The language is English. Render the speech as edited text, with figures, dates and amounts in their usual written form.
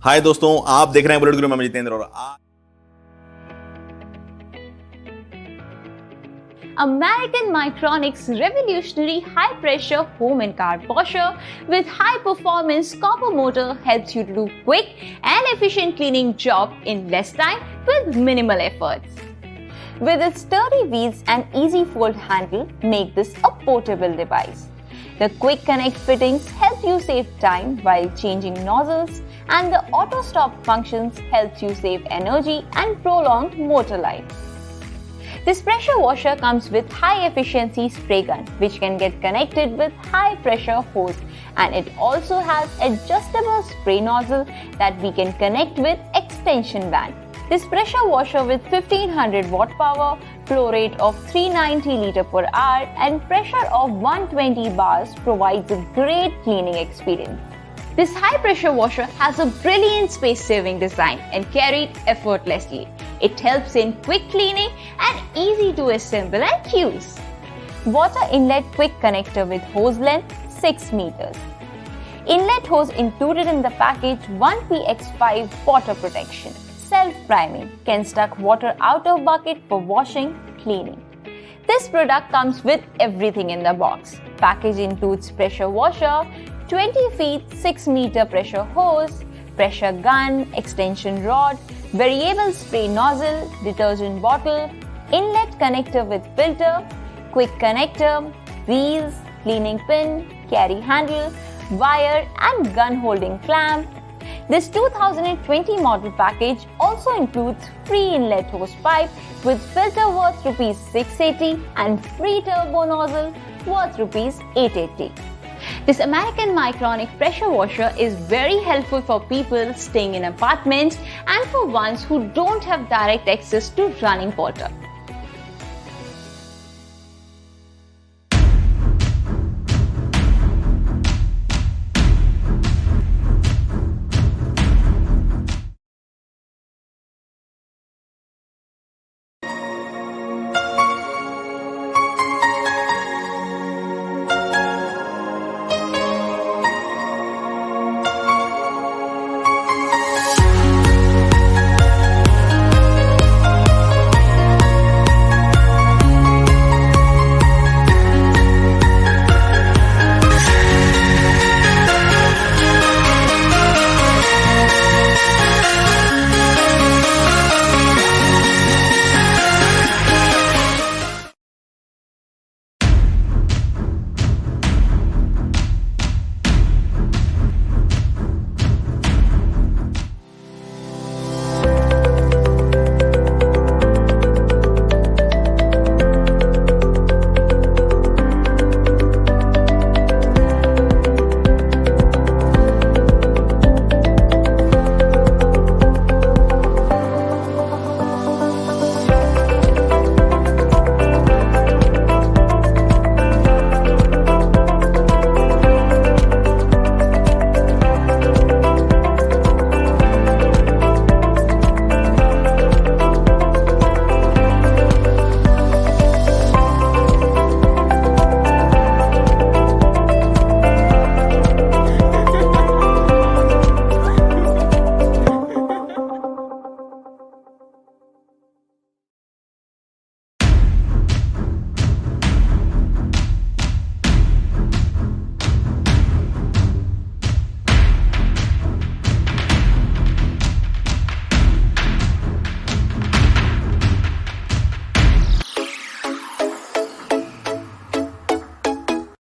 हाय दोस्तों, आप देख रहे हैं बुलेट गुरु में जितेंद्र और American Micronic's revolutionary high-pressure home and car washer with high-performance copper motor helps you to do quick and efficient cleaning job in less time with minimal efforts. With its sturdy wheels and easy fold handle, make this a portable device. The quick connect fittings help you save time while changing nozzles, and the auto stop functions helps you save energy and prolong motor life. This pressure washer comes with high efficiency spray gun which can get connected with high pressure hose, and it also has adjustable spray nozzle that we can connect with extension band. This pressure washer with 1500 watt power, flow rate of 390 litre per hour and pressure of 120 bars provides a great cleaning experience. This high pressure washer has a brilliant space saving design and carried effortlessly. It helps in quick cleaning and easy to assemble and use. Water inlet quick connector with hose length 6 meters. Inlet hose included in the package 1PX5 water protection. Self-priming can suck water out of bucket for washing, cleaning. This product comes with everything in the box. Package includes pressure washer, 20 feet 6 meter pressure hose, pressure gun, extension rod, variable spray nozzle, detergent bottle, inlet connector with filter, quick connector, wheels, cleaning pin, carry handle, wire and gun holding clamp. This 2020 model package also includes free inlet hose pipe with filter worth Rs 680 and free turbo nozzle worth Rs 880. This American Micronic pressure washer is very helpful for people staying in apartments and for ones who don't have direct access to running water.